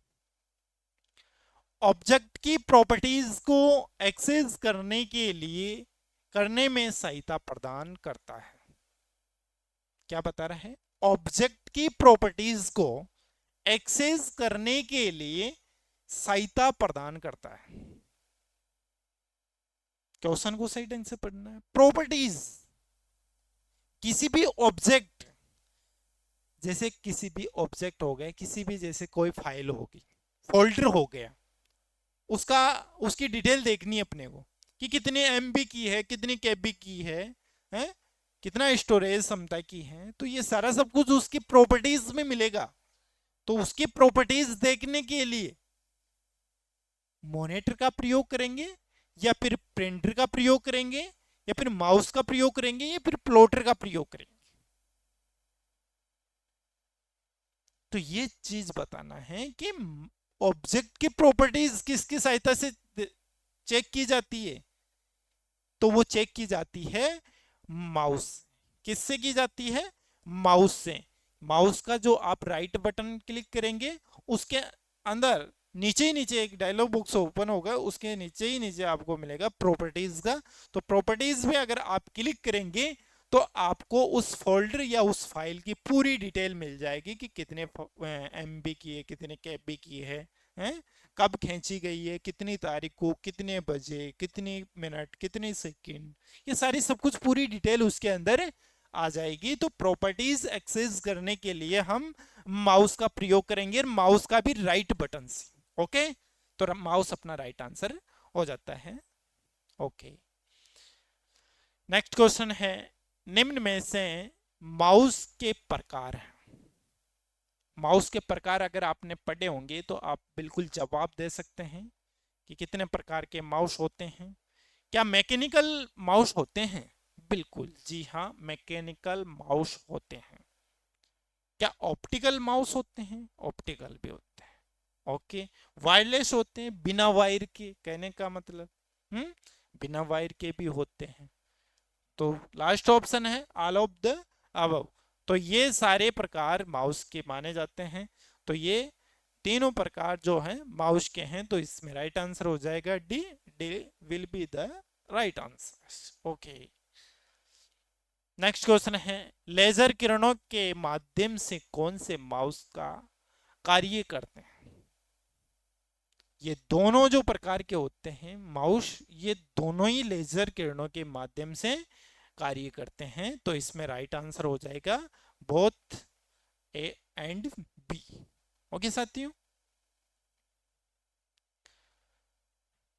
ऑब्जेक्ट की प्रॉपर्टीज को एक्सेस करने में सहायता प्रदान करता है। क्या बता रहा है? ऑब्जेक्ट की प्रॉपर्टीज को एक्सेस करने के लिए सहायता प्रदान करता है। क्वेश्चन को सही ढंग से पढ़ना है। प्रॉपर्टीज किसी भी ऑब्जेक्ट, जैसे किसी भी ऑब्जेक्ट हो गया, किसी भी जैसे कोई फाइल होगी, फोल्डर हो गया, उसका उसकी डिटेल देखनी है अपने को कि कितने एमबी की है, कितनी केबी की है, कितना स्टोरेज क्षमता की है। तो ये सारा सब कुछ उसकी प्रॉपर्टीज में मिलेगा। तो उसकी प्रॉपर्टीज देखने के लिए मॉनिटर का प्रयोग करेंगे, या फिर प्रिंटर का प्रयोग करेंगे, या फिर माउस का प्रयोग करेंगे, या फिर प्लॉटर का प्रयोग करेंगे। तो ये चीज बताना है कि ऑब्जेक्ट की प्रॉपर्टीज किसकी सहायता से चेक की जाती है। तो वो चेक की जाती है माउस। किससे की जाती है? माउस से। माउस का जो आप राइट बटन क्लिक करेंगे, उसके अंदर नीचे ही नीचे एक डायलॉग बॉक्स ओपन होगा, उसके नीचे ही नीचे आपको मिलेगा प्रॉपर्टीज का। तो प्रॉपर्टीज में अगर आप क्लिक करेंगे तो आपको उस फोल्डर या उस फाइल की पूरी डिटेल मिल जाएगी कि कितने एमबी की है, कितने केबी की है, कब खींची गई है, कितनी तारीख को, कितने बजे, कितनी मिनट, कितने सेकंड, ये सारी सब कुछ पूरी डिटेल उसके अंदर आ जाएगी। तो प्रॉपर्टीज एक्सेस करने के लिए हम माउस का प्रयोग करेंगे, माउस का भी राइट बटन से। ओके, तो माउस अपना राइट आंसर हो जाता है। ओके, नेक्स्ट क्वेश्चन है, निम्न में से माउस के प्रकार हैं। माउस के प्रकार अगर आपने पढ़े होंगे तो आप बिल्कुल जवाब दे सकते हैं कि कितने प्रकार के माउस होते हैं। क्या मैकेनिकल माउस होते हैं? बिल्कुल जी हाँ, मैकेनिकल माउस होते हैं। क्या ऑप्टिकल माउस होते हैं? ऑप्टिकल भी होते हैं। ओके, वायरलेस होते हैं, बिना वायर के, कहने का मतलब बिना वायर के भी होते हैं। तो लास्ट ऑप्शन है ऑल ऑफ द अबव। तो ये सारे प्रकार माउस के माने जाते हैं। तो ये तीनों प्रकार जो हैं माउस के हैं। तो इसमें राइट आंसर हो जाएगा D. D will be the right answer. Okay, next question है, लेजर किरणों के माध्यम से कौन से माउस का कार्य करते हैं? ये दोनों जो प्रकार के होते हैं माउस, ये दोनों ही लेजर किरणों के माध्यम से कार्य करते हैं। तो इसमें राइट आंसर हो जाएगा both A and B. Okay साथियों,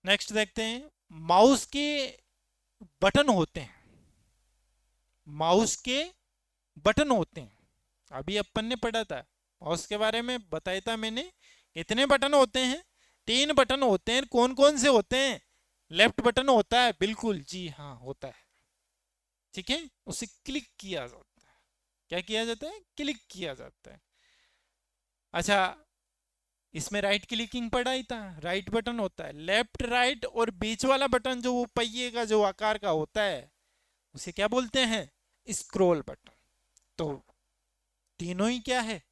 नेक्स्ट देखते हैं, माउस के बटन होते हैं। माउस के बटन होते हैं, अभी अपन ने पढ़ा था माउस के बारे में, बताया था मैंने। कितने बटन होते हैं? 3 बटन होते हैं। कौन कौन से होते हैं? लेफ्ट बटन होता है, बिल्कुल जी हाँ होता है। ठीक है, उसे क्लिक किया जाता है। क्या किया जाता है? क्लिक किया जाता है। अच्छा, इसमें राइट क्लिकिंग पढ़ा ही था, राइट बटन होता है। लेफ्ट राइट और बीच वाला बटन जो वो पहिए का जो आकार का होता है, उसे क्या बोलते हैं? Scroll button. तो तीनों ही क्या है?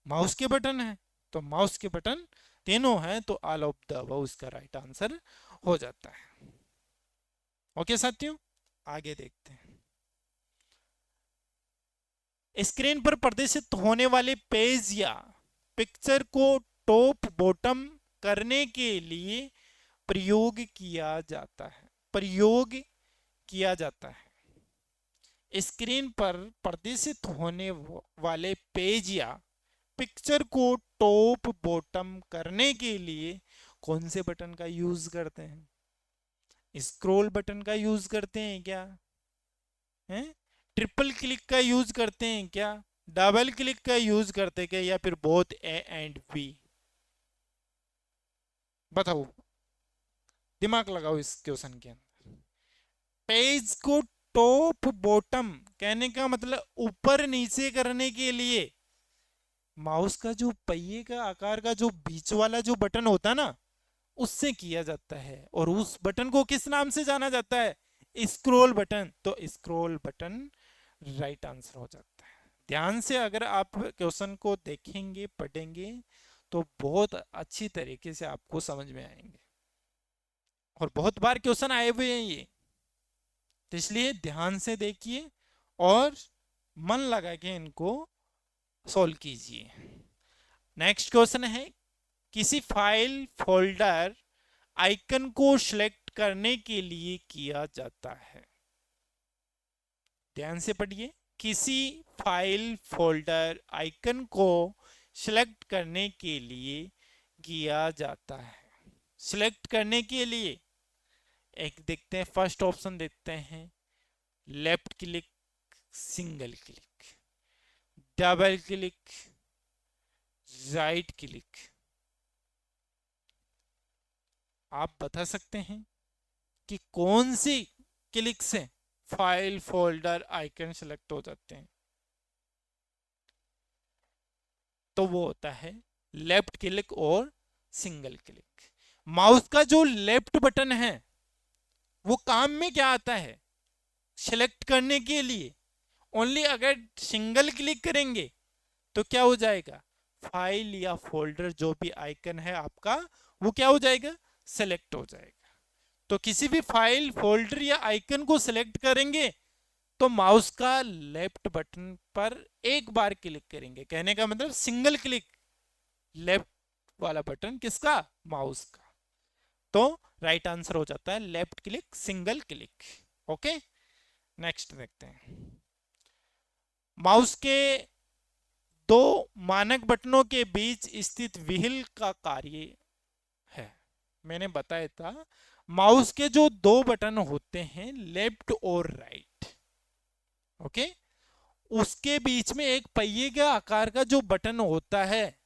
माउस के बटन है। तो माउस के बटन तीनों हैं, तो ऑल ऑफ द अबव इसका राइट आंसर हो जाता है। ओके साथियों, आगे देखते हैं। स्क्रीन पर प्रदर्शित होने वाले पेज या पिक्चर को टॉप बॉटम करने के लिए प्रयोग किया जाता है। प्रयोग किया जाता है। स्क्रीन पर प्रदर्शित होने वाले पेज या पिक्चर को टॉप बॉटम करने के लिए कौन से बटन का यूज करते हैं? स्क्रॉल बटन का यूज करते हैं क्या? हैं? ट्रिपल क्लिक का यूज करते हैं क्या? डबल क्लिक का यूज करते क्या, या फिर बोथ ए एंड बी? बताओ, दिमाग लगाओ इस क्वेश्चन के अंदर। पेज को टॉप बॉटम कहने का मतलब ऊपर नीचे करने के लिए माउस का जो पहिए का आकार का जो बीच वाला जो बटन होता है ना, उससे किया जाता है। और उस बटन को किस नाम से जाना जाता है? Scroll button. तो स्क्रॉल बटन राइट आंसर हो जाता है। ध्यान से अगर आप क्वेश्चन को देखेंगे पढ़ेंगे तो बहुत अच्छी तरीके से आपको समझ में आएंगे, और बहुत बार क्वेश्चन आए हुए हैं ये, तो इसलिए ध्यान से देखिए और मन लगा के इनको सॉल्व कीजिए। नेक्स्ट क्वेश्चन है, किसी फाइल फोल्डर आइकन को सिलेक्ट करने के लिए किया जाता है। ध्यान से पढ़िए, किसी फाइल फोल्डर आइकन को सिलेक्ट करने के लिए किया जाता है। सिलेक्ट करने के लिए एक देखते हैं, फर्स्ट ऑप्शन देखते हैं, left click, single click, double click, right click. आप बता सकते हैं कि कौन सी क्लिक से फाइल फोल्डर आइकन सेलेक्ट हो जाते हैं? तो वो होता है लेफ्ट क्लिक और सिंगल क्लिक। माउस का जो लेफ्ट बटन है वो काम में क्या आता है? सिलेक्ट करने के लिए। ओनली अगर सिंगल क्लिक करेंगे तो क्या हो जाएगा? फाइल या फोल्डर जो भी आइकन है आपका वो क्या हो जाएगा? सेलेक्ट हो जाएगा। तो किसी भी फाइल फोल्डर या आइकन को सिलेक्ट करेंगे तो माउस का लेफ्ट बटन पर एक बार क्लिक करेंगे, कहने का मतलब सिंगल क्लिक, लेफ्ट वाला बटन किसका? माउस का। तो राइट आंसर हो जाता है left click, single click. Okay, next देखते हैं। माउस के दो मानक बटनों के बीच स्थित व्हील का कार्य है। मैंने बताया था माउस के जो दो बटन होते हैं, लेफ्ट और राइट, ओके, उसके बीच में एक पहिए के आकार का जो बटन होता है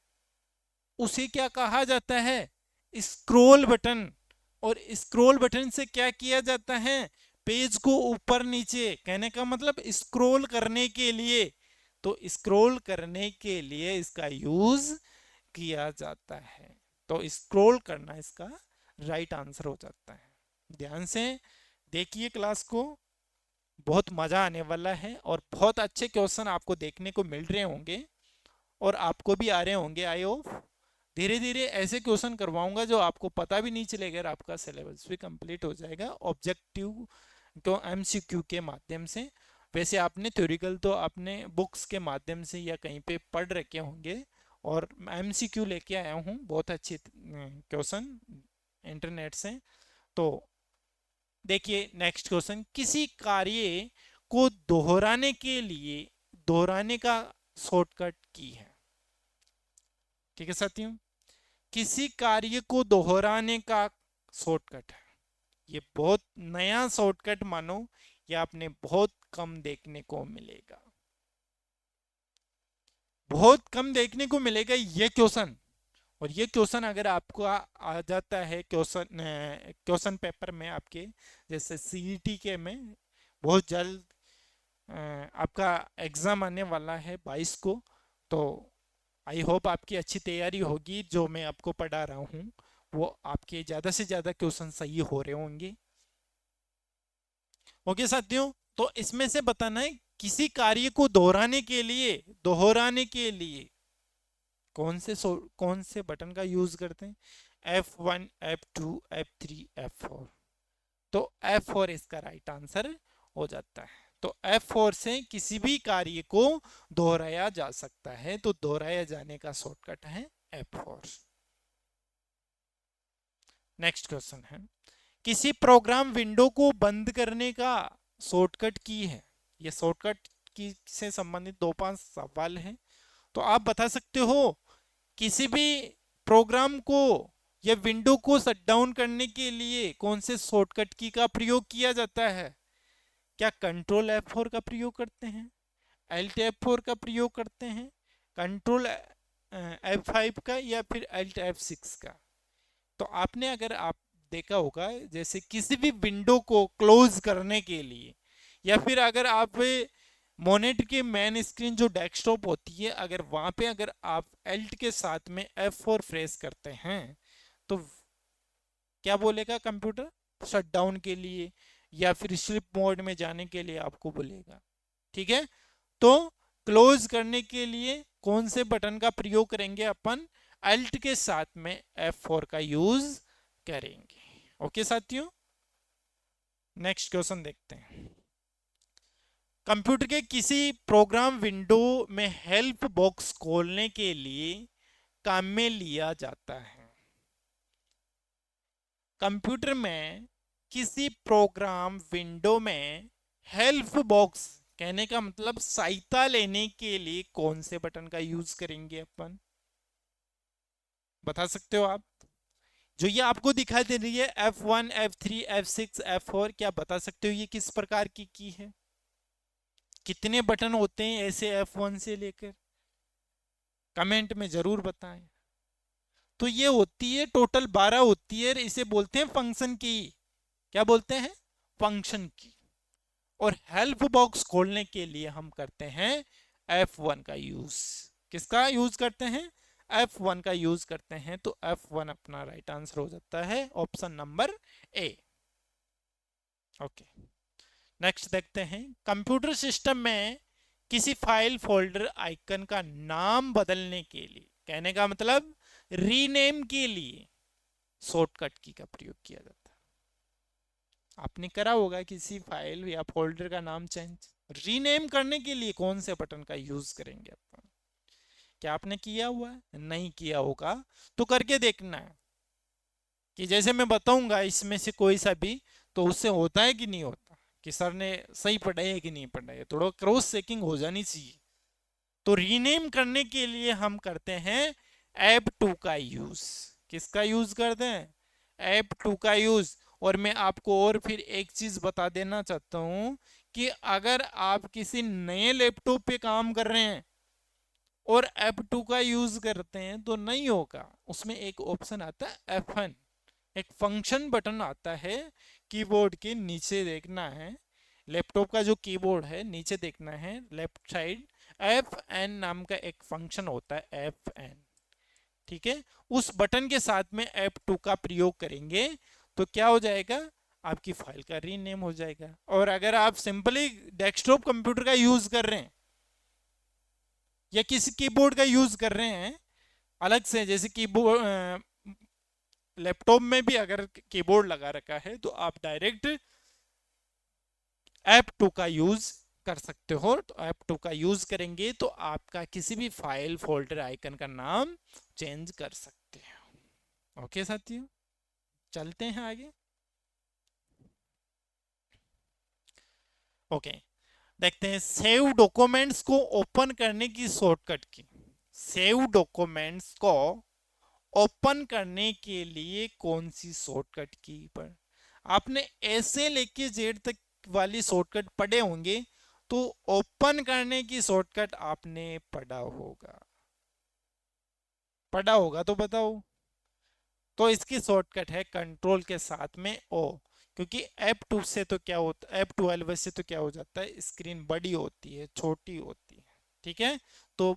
उसे क्या कहा जाता है? Scroll button. और स्क्रॉल बटन से क्या किया जाता है? पेज को ऊपर नीचे, कहने का मतलब स्क्रॉल करने के लिए। तो स्क्रॉल करने के लिए इसका यूज किया जाता है। तो स्क्रॉल करना इसका राइट आंसर हो जाता है। ध्यान से देखिए क्लास को, बहुत मजा आने वाला है और बहुत अच्छे क्वेश्चन आपको देखने को मिल रहे होंगे और आपको भी आ रहे होंगे। आई होप धीरे धीरे ऐसे क्वेश्चन करवाऊंगा जो आपको पता भी नहीं चलेगा और आपका सिलेबस भी कंप्लीट हो जाएगा ऑब्जेक्टिव तो एमसीक्यू के माध्यम से। वैसे आपने थ्योरिकल तो आपने बुक्स के माध्यम से या कहीं पे पढ़ रखे होंगे, और एमसीक्यू लेके आया हूँ बहुत अच्छे क्वेश्चन इंटरनेट से। तो देखिए नेक्स्ट क्वेश्चन, किसी कार्य को दोहराने के लिए दोहराने का शॉर्टकट की है। ठीक है साथियों, किसी कार्य को दोहराने का शॉर्टकट है। ये बहुत नया शॉर्टकट मानो, ये आपने बहुत कम देखने को मिलेगा, बहुत कम देखने को मिलेगा ये क्वेश्चन। और ये क्वेश्चन अगर आपको आ जाता है क्वेश्चन पेपर में आपके, जैसे सीईटी के में बहुत जल्द आपका एग्जाम आने वाला है 22 को, तो आई होप आपकी अच्छी तैयारी होगी। जो मैं आपको पढ़ा रहा हूँ वो आपके ज़्यादा से ज़्यादा क्वेश्चन सही हो रहे होंगे। ओके साथियों, तो इसमें से बताना है किसी कार्य को दोहराने के लिए कौन से बटन का यूज करते हैं? F1, F2, F3, F4। तो F4 इसका राइट आंसर हो जाता है। तो F4 से किसी भी कार्य को दोहराया जा सकता है, तो दोहराया जाने का शॉर्टकट है F4। नेक्स्ट क्वेश्चन है, किसी प्रोग्राम विंडो को बंद करने का शॉर्टकट की है। ये शॉर्टकट की से संबंधित 2-5 सवाल हैं, तो आप बता सकते हो किसी भी प्रोग्राम को या विंडो को शट डाउन करने के लिए कौन से शॉर्टकट की का प्रयोग किया जाता है? क्या कंट्रोल F4 का प्रयोग करते हैं, Alt F4 का प्रयोग करते हैं, कंट्रोल F5 का, या फिर Alt F6 का? तो आपने अगर आप देखा होगा, जैसे किसी भी विंडो को क्लोज करने के लिए, या फिर अगर आप मोनेट के मेन स्क्रीन जो डेस्कटॉप होती है, अगर वहां पे अगर आप Alt के साथ में F4 प्रेस करते हैं तो क्या बोलेगा कंप्यूटर? शट डाउन के लिए या फिर स्लीप मोड में जाने के लिए आपको बोलेगा। ठीक है, तो क्लोज करने के लिए कौन से बटन का प्रयोग करेंगे अपन? अल्ट के साथ में F4 का यूज करेंगे। ओके साथियों, नेक्स्ट क्वेश्चन देखते हैं। कंप्यूटर के किसी प्रोग्राम विंडो में हेल्प बॉक्स खोलने के लिए काम में लिया जाता है। कंप्यूटर में किसी प्रोग्राम विंडो में हेल्प बॉक्स कहने का मतलब सहायता लेने के लिए कौन से बटन का यूज करेंगे अपन? बता सकते हो आप? जो ये आपको दिखाई दे रही है F1, F3, F6, F4, क्या बता सकते हो ये किस प्रकार की है? कितने बटन होते हैं ऐसे F1 से लेकर? कमेंट में जरूर बताएं। तो ये होती है टोटल 12 होती है, इसे बोलते हैं फंक्शन की। क्या बोलते हैं? फंक्शन की। और हेल्प बॉक्स खोलने के लिए हम करते हैं F1 का यूज। किसका यूज करते हैं? F1 का यूज करते हैं। तो F1 अपना राइट आंसर हो जाता है option number A. Okay, next देखते हैं। कंप्यूटर सिस्टम में किसी फाइल फोल्डर आइकन का नाम बदलने के लिए कहने का मतलब रीनेम के लिए शॉर्टकट की का प्रयोग किया जाता है। आपने करा होगा किसी फाइल या फोल्डर का नाम चेंज। रीनेम करने के लिए कौन से बटन का यूज करेंगे अपन? क्या आपने किया हुआ है? नहीं किया होगा तो करके देखना है कि जैसे मैं बताऊंगा इसमें से कोई सा भी, तो उससे होता है कि नहीं होता, कि सर ने सही पढ़ा है कि नहीं पढ़ा है, थोड़ा क्रॉस चेकिंग हो जानी चाहिए। तो रीनेम करने के लिए हम करते हैं F2 का यूज। किसका यूज करते हैं? F2 का यूज। और मैं आपको और फिर एक चीज बता देना चाहता हूं कि अगर आप किसी नए लैपटॉप पे काम कर रहे हैं और F2 का यूज करते हैं तो नहीं होगा। उसमें एक ऑप्शन आता है F1, एक फंक्शन बटन आता है कीबोर्ड के नीचे, देखना है लैपटॉप का जो कीबोर्ड है नीचे देखना है लेफ्ट साइड, Fn नाम का एक फंक्शन होता है Fn। ठीक है, उस बटन के साथ में F2 का प्रयोग करेंगे तो क्या हो जाएगा? आपकी फाइल का रीनेम हो जाएगा। और अगर आप सिंपली डेस्कटॉप कंप्यूटर का यूज कर रहे हैं या किसी कीबोर्ड का यूज कर रहे हैं अलग से, जैसे कीबोर्ड लैपटॉप में भी अगर कीबोर्ड लगा रखा है तो आप डायरेक्ट F2 का यूज कर सकते हो। तो F2 का यूज करेंगे तो आपका किसी भी फाइल फोल्डर आइकन का नाम चेंज कर सकते हैं। ओके साथियों, चलते हैं आगे। ओके, देखते हैं सेव डॉक्यूमेंट्स को ओपन करने की शॉर्टकट की। सेव डॉक्यूमेंट्स को ओपन करने के लिए कौन सी शॉर्टकट की पर? आपने ऐसे लेके जेड तक वाली शॉर्टकट पढ़े होंगे तो ओपन करने की शॉर्टकट आपने पढ़ा होगा तो बताओ। तो इसकी शॉर्टकट है कंट्रोल के साथ में ओ। क्योंकि F2 से तो क्या होता है, F12 से तो क्या हो जाता है, स्क्रीन बड़ी होती है, छोटी होती है। ठीक है, तो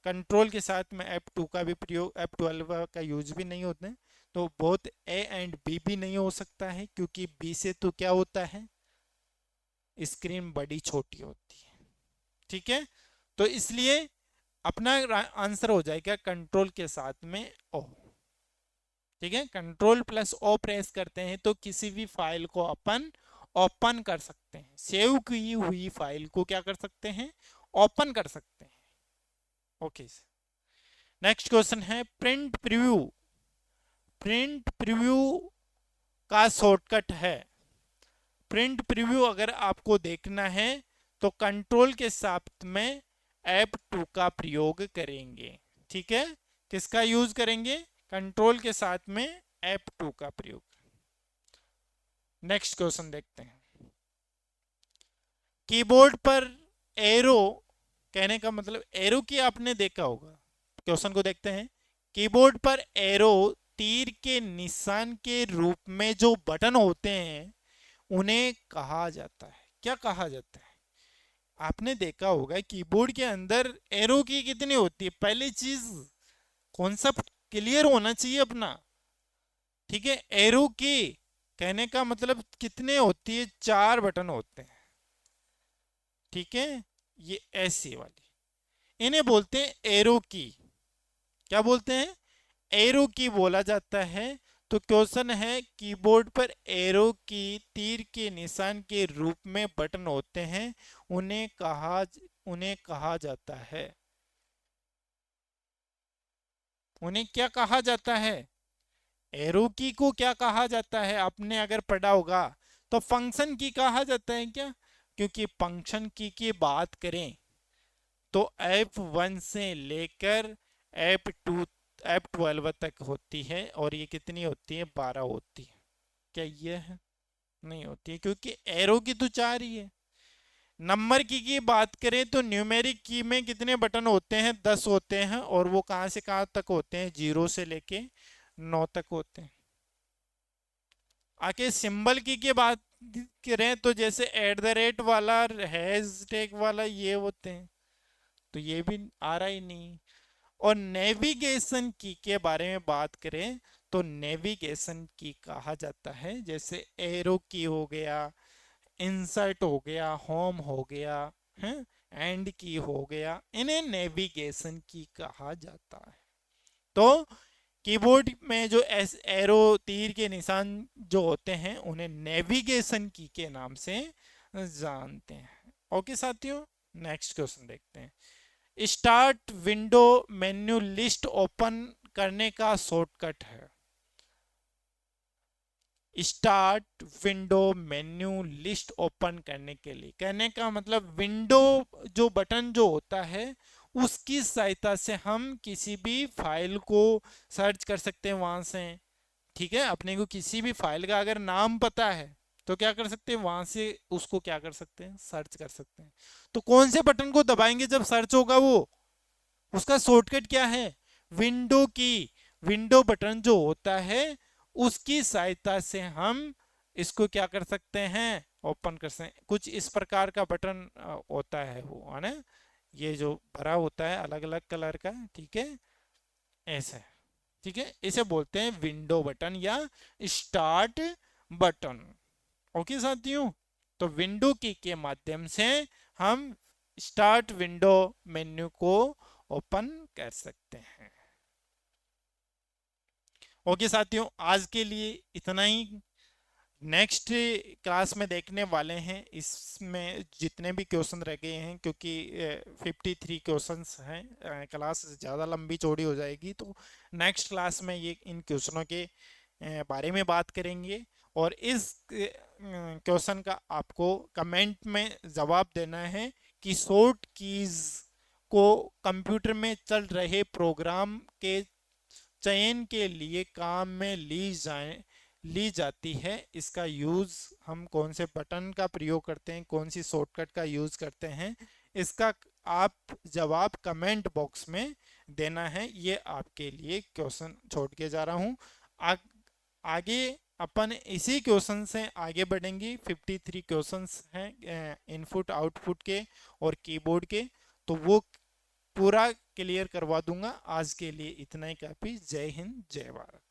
कंट्रोल के साथ में F2 का भी प्रयोग, F12 का यूज भी नहीं होता है। तो बोथ ए एंड बी भी नहीं हो सकता है क्योंकि बी से तो क्या होता है, स्क्रीन बड़ी छोटी होती है। ठीक है, तो इसलिए अपना आंसर हो जाएगा कंट्रोल के साथ में ओ। ठीक है, कंट्रोल प्लस ओ प्रेस करते हैं तो किसी भी फाइल को अपन ओपन कर सकते हैं। सेव की हुई फाइल को क्या कर सकते हैं? ओपन कर सकते हैं। ओके, नेक्स्ट क्वेश्चन है प्रिंट प्रीव्यू। प्रिंट प्रीव्यू का शॉर्टकट है। प्रिंट प्रीव्यू अगर आपको देखना है तो कंट्रोल के साथ में F2 का प्रयोग करेंगे। ठीक है, किसका यूज करेंगे? कंट्रोल के साथ में F2 का प्रयोग। नेक्स्ट क्वेश्चन देखते हैं। कीबोर्ड पर एरो कहने का मतलब एरो की आपने देखा होगा। क्वेश्चन को देखते हैं। कीबोर्ड पर एरो तीर के निशान के रूप में जो बटन होते हैं उन्हें कहा जाता है, क्या कहा जाता है? आपने देखा होगा कीबोर्ड के अंदर एरो की कितनी होती है, पहली चीज कॉन्सेप्ट क्लियर होना चाहिए अपना। ठीक है, एरो की कहने का मतलब कितने होती है? 4 बटन होते हैं। ठीक है, ये ऐसी वाली इन्हें बोलते हैं एरो की। क्या बोलते हैं? एरो की बोला जाता है। तो क्वेश्चन है, कीबोर्ड पर एरो की, तीर के निशान के रूप में बटन होते हैं, उन्हें कहा जाता है। उन्हें क्या कहा जाता है? एरो की को क्या कहा जाता है? आपने अगर पढ़ा होगा तो फंक्शन की कहा जाता है क्या? क्योंकि फंक्शन की बात करें तो F1 से लेकर F2 F12 तक होती है, और ये कितनी होती है? 12 होती है। क्या ये है? नहीं होती है, क्योंकि एरो की तो 4 ही है। नंबर की बात करें तो न्यूमेरिक की में कितने बटन होते हैं? 10 होते हैं, और वो कहाँ से कहाँ तक होते हैं? 0 से लेके 9 तक होते हैं। आके सिंबल की बात करें तो जैसे एट द रेट वाला, हैज टैग वाला, ये होते हैं, तो ये भी आ रहा ही नहीं। और नेविगेशन की के बारे में बात करें तो नेविगेशन की कहा जाता है, जैसे एरो की हो गया, इंसर्ट हो गया, होम हो गया, है, एंड की हो गया, इन्हें नेविगेशन की कहा जाता है। तो कीबोर्ड में जो एरो, तीर के निशान जो होते हैं, उन्हें नेविगेशन की के नाम से जानते हैं। ओके साथियों, नेक्स्ट क्वेश्चन देखते हैं। Start window menu list open करने का शॉर्टकट है। Start window menu list open करने के लिए, कहने का मतलब विंडो जो बटन जो होता है, उसकी सहायता से हम किसी भी फाइल को सर्च कर सकते हैं वहां से। ठीक है, अपने को किसी भी फाइल का अगर नाम पता है तो क्या कर सकते हैं? वहां से उसको क्या कर सकते हैं? सर्च कर सकते हैं। तो कौन से बटन को दबाएंगे जब सर्च होगा? वो उसका शॉर्टकट क्या है? विंडो की। विंडो बटन जो होता है, उसकी सहायता से हम इसको क्या कर सकते हैं? ओपन कर सकते हैं। कुछ इस प्रकार का बटन होता है, वो है ना, ये जो भरा होता है अलग अलग कलर का, ठीक है, ऐसे। ठीक है, इसे बोलते हैं विंडो बटन या स्टार्ट बटन। ओके साथियों, तो विंडो की के माध्यम से हम स्टार्ट विंडो मेन्यू को ओपन कर सकते हैं। ओके साथियों, आज के लिए इतना ही। नेक्स्ट क्लास में देखने वाले हैं इसमें जितने भी क्वेश्चन रह गए हैं, क्योंकि 53 क्वेश्चंस हैं, क्लास ज़्यादा लंबी चौड़ी हो जाएगी, तो नेक्स्ट क्लास में ये इन क्वेश्चनों के बारे में बात करेंगे। और इस क्वेश्चन का आपको कमेंट में जवाब देना है कि शॉर्ट कीज को कंप्यूटर में चल रहे प्रोग्राम के चयन के लिए काम में ली जाती है। इसका यूज हम कौन से बटन का प्रयोग करते हैं, कौन सी शॉर्टकट का यूज करते हैं, इसका आप जवाब कमेंट बॉक्स में देना है। ये आपके लिए क्वेश्चन छोड़ के जा रहा हूँ। आगे अपन इसी क्वेश्चन से आगे बढ़ेंगे। 53 क्वेश्चंस हैं इनपुट आउटपुट के और कीबोर्ड के, तो वो पूरा क्लियर करवा दूंगा। आज के लिए इतना ही काफी। जय हिंद, जय भारत।